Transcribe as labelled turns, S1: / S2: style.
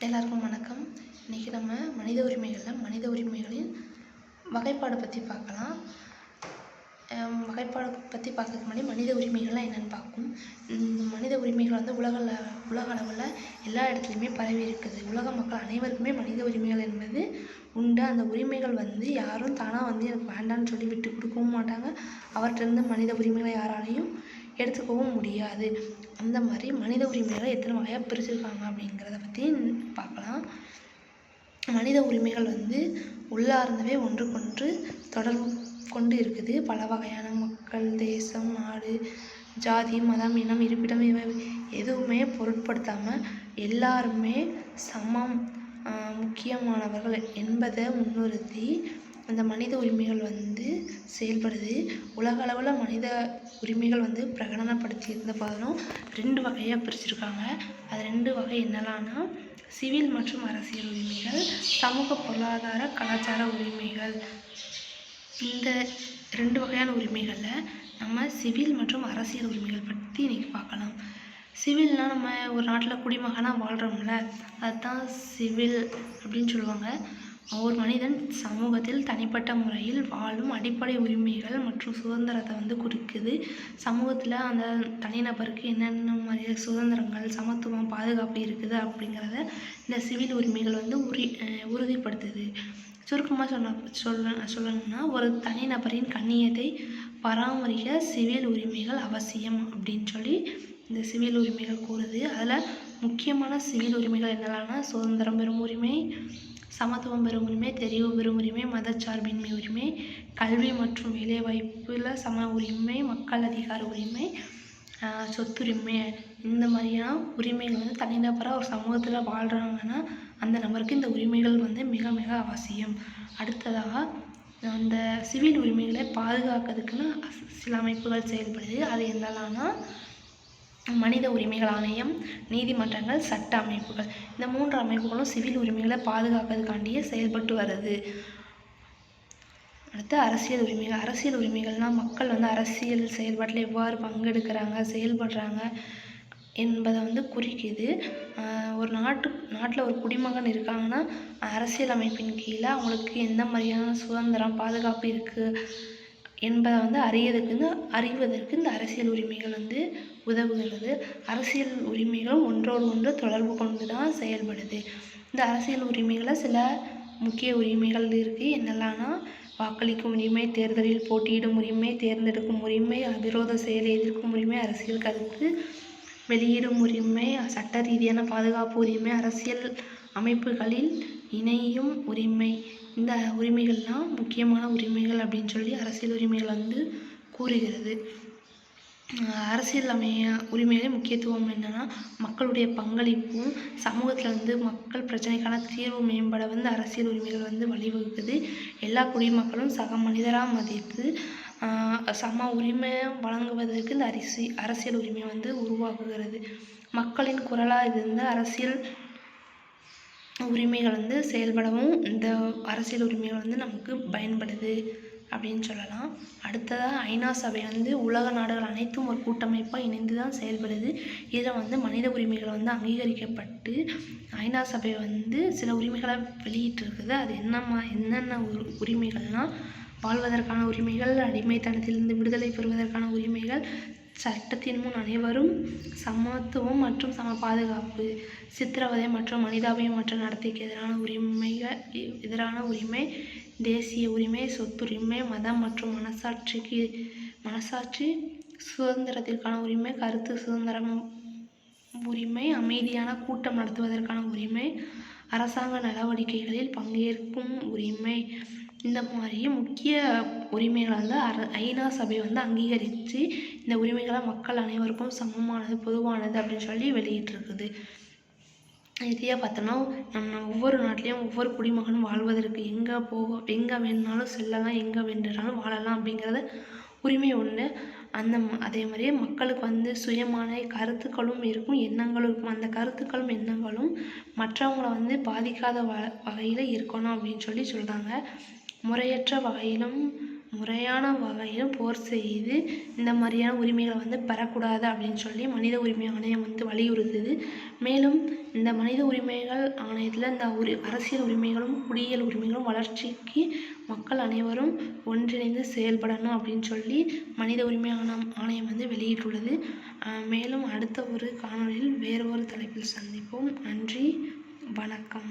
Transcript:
S1: எல்லாருக்கும் வணக்கம். இன்றைக்கி நம்ம மனித உரிமைகளின் வகைப்பாடு பற்றி பார்க்கலாம். வகைப்பாடு பற்றி பார்க்கறதுக்கு முன்னாடி மனித உரிமைகள்லாம் என்னென்னு பார்க்கும். மனித உரிமைகள் வந்து உலக அளவில் எல்லா இடத்துலையுமே பரவி இருக்குது. உலக மக்கள் அனைவருக்குமே மனித உரிமைகள் என்பது உண்டு. அந்த உரிமைகள் வந்து யாரும் தானாக வந்து எனக்கு வேண்டான்னு சொல்லி விட்டு கொடுக்கவும் மாட்டாங்க. அவற்றிலிருந்து மனித உரிமைகளை யாராலையும் எடுத்துக்கவும் முடியாது. அந்த மாதிரி மனித உரிமைகளை எத்தனை வகையாக பிரிச்சிருக்காங்க அப்படிங்கிறத பற்றி பார்க்கலாம். மனித உரிமைகள் வந்து உள்ளார்ந்தவே ஒன்றுக்கொன்று தொடர்பு கொண்டு இருக்குது. பல வகையான மக்கள், தேசம், நாடு, ஜாதி, மதம், இனம், இருப்பிடம் இவை எதுவுமே பொருட்படுத்தாமல் எல்லாருமே சமம், முக்கியமானவர்கள் என்பதை முன்னிறுத்தி அந்த மனித உரிமைகள் வந்து செயல்படுது. உலக அளவில் மனித உரிமைகள் வந்து பிரகடனப்படுத்தி இருந்த போதிலும் 2 வகையாக பிரிச்சிருக்காங்க. அது 2 வகை என்னலான்னா சிவில் மற்றும் அரசியல் உரிமைகள், சமூக பொருளாதார கலாச்சார உரிமைகள். இந்த 2 வகையான உரிமைகளில் நம்ம சிவில் மற்றும் அரசியல் உரிமைகள் பற்றி இன்றைக்கி பார்க்கலாம். சிவில்னால் நம்ம ஒரு நாட்டில் குடிமகனாக வாழ்கிறோம்ல, அதுதான் சிவில் அப்படின்னு சொல்லுவாங்க. ஒரு மனிதன் சமூகத்தில் தனிப்பட்ட முறையில் வாழும் அடிப்படை உரிமைகள் மற்றும் சுதந்திரத்தை வந்து குறிக்குது. சமூகத்தில் அந்த தனிநபருக்கு என்னென்ன மாதிரி சுதந்திரங்கள், சமத்துவம், பாதுகாப்பு இருக்குது அப்படிங்கிறத இந்த சிவில் உரிமைகள் வந்து உறுதிப்படுத்துது. சுருக்கமாக சொல்லணும்னா ஒரு தனிநபரின் கண்ணியத்தை பராமரிக்க சிவில் உரிமைகள் அவசியம் அப்படின்னு சொல்லி இந்த சிவில் உரிமைகள் கூறுது. அதில் முக்கியமான சிவில் உரிமைகள் என்னென்னா சுதந்திரம் பெறும் உரிமை, சமத்துவம் பெறும் உரிமை, தெரிவு பெறும் உரிமை, மதச்சார்பின்மை உரிமை, கல்வி மற்றும் வேலைவாய்ப்பில் சம உரிமை, மக்கள் அதிகார உரிமை, சொத்துரிமை. இந்த மாதிரியான உரிமைகள் வந்து தனிநபராக ஒரு சமூகத்தில் வாழ்கிறாங்கன்னா அந்த நபருக்கு இந்த உரிமைகள் வந்து மிக மிக அவசியம். அடுத்ததாக அந்த சிவில் உரிமைகளை பாதுகாக்கிறதுக்குன்னு சில அமைப்புகள் செயல்படுது. அது என்னென்னா மனித உரிமைகள் ஆணையம், நீதிமன்றங்கள், சட்ட அமைப்புகள். இந்த 3 அமைப்புகளும் சிவில் உரிமைகளை பாதுகாக்கிறதுக்காண்டியே செயல்பட்டு வருது. அடுத்து அரசியல் உரிமைகள். அரசியல் உரிமைகள்னால் மக்கள் வந்து அரசியல் செயல்பாட்டில் எவ்வாறு பங்கெடுக்கிறாங்க, செயல்படுறாங்க என்பதை வந்து குறிக்குது. ஒரு நாட்டில் ஒரு குடிமகன் இருக்காங்கன்னா அரசியல் அமைப்பின் கீழே அவங்களுக்கு எந்த மாதிரியான சுதந்திரம், பாதுகாப்பு இருக்குது என்பதை வந்து அறிவதற்கு இந்த அரசியல் உரிமைகள் வந்து உதவுகிறது. அரசியல் உரிமைகள் ஒன்றோடு ஒன்று தொடர்பு கொண்டு தான் செயல்படுது. இந்த அரசியல் உரிமைகளை சில முக்கிய உரிமைகள் இருக்குது. என்னெல்லாம்னா வாக்களிக்கும் உரிமை, தேர்தலில் போட்டியிடும் உரிமை, தேர்ந்தெடுக்கும் உரிமை, அவிரோத செயலை எதிர்க்கும் உரிமை, அரசியல் கருத்து வெளியிடும் உரிமை, சட்ட ரீதியான பாதுகாப்பு உரிமை, அரசியல் அமைப்புகளில் இணையும் உரிமை. இந்த உரிமைகள்லாம் முக்கியமான உரிமைகள் அப்படின்னு சொல்லி அரசியல் உரிமைகள் வந்து கூறுகிறது. அரசியல் உரிமைகளின் முக்கியத்துவம் என்னென்னா மக்களுடைய பங்களிப்பும் சமூகத்தில் வந்து மக்கள் பிரச்சனைக்கான தீர்வு மேம்பட வந்து அரசியல் உரிமைகள் வந்து வழிவகுக்குது. எல்லா குடிமக்களும் சக மனிதராக மதித்து சம உரிமை வழங்குவதற்கு இந்த அரசியல் உரிமை வந்து உருவாக்குகிறது. மக்களின் குரலாக இருந்த அரசியல் உரிமைகள் வந்து செயல்படவும் இந்த அரசியல் உரிமைகள் வந்து நமக்கு பயன்படுது அப்படின்னு சொல்லலாம். அடுத்ததாக ஐநா சபை வந்து உலக நாடுகள் அனைத்தும் ஒரு கூட்டமைப்பாக இணைந்து தான் செயல்படுது. இதில் வந்து மனித உரிமைகள் வந்து அங்கீகரிக்கப்பட்டு ஐநா சபை வந்து சில உரிமைகளை வெளியிட்டிருக்குது. அது என்னென்ன உரிமைகள்னால் வாழ்வதற்கான உரிமைகள், அடிமைத்தனத்திலிருந்து விடுதலை பெறுவதற்கான உரிமைகள், சட்டத்தின் முன் அனைவரும் சமத்துவம் மற்றும் சம பாதுகாப்பு, சித்திரவதை மற்றும் மனிதாபியமற்ற நடத்தைக்கு எதிரான உரிமை, தேசிய உரிமை, சொத்துரிமை, மதம் மற்றும் மனசாட்சி சுதந்திரத்திற்கான உரிமை, கருத்து சுதந்திரம் உரிமை, அமைதியான கூட்டம் நடத்துவதற்கான உரிமை, அரசாங்க நடவடிக்கைகளில் பங்கேற்கும் உரிமை. இந்த மாதிரி முக்கிய உரிமைகளை வந்து ஐநா சபை வந்து அங்கீகரித்து இந்த உரிமைகளை மக்கள் அனைவருக்கும் சமமானது, பொதுவானது அப்படின்னு சொல்லி வெளியிட்டிருக்குது. இதையே பார்த்தோன்னா நம்ம ஒவ்வொரு நாட்டிலையும் ஒவ்வொரு குடிமகனும் வாழ்வதற்கு எங்கே வேணுனாலும் செல்லலாம், எங்கே வேண்டுனாலும் வாழலாம் அப்படிங்கிறத உரிமை ஒன்று. அதே மாதிரியே மக்களுக்கு வந்து சுயமான கருத்துக்களும் இருக்கும், எண்ணங்களும் இருக்கும். அந்த கருத்துக்களும் எண்ணங்களும் மற்றவங்கள வந்து பாதிக்காத வகையில் இருக்கணும் அப்படின்னு சொல்லி சொல்கிறாங்க. முறையற்ற வகையிலும் முறையான வகையில் போர் செய்து இந்த மாதிரியான உரிமைகளை பெறக்கூடாது அப்படின்னு சொல்லி மனித உரிமை ஆணையம் வலியுறுத்துது. மேலும் இந்த மனித உரிமைகள் ஆணையத்தில் இந்த அரசியல் உரிமைகளும் குடியியல் உரிமைகளும் வளர்ச்சிக்கு மக்கள் அனைவரும் ஒன்றிணைந்து செயல்படணும் அப்படின்னு சொல்லி மனித உரிமை ஆணையம் வெளியிட்டுள்ளது. மேலும் அடுத்த ஒரு காணொளியில் வேறு ஒரு தலைப்பில் சந்திப்போம். நன்றி, வணக்கம்.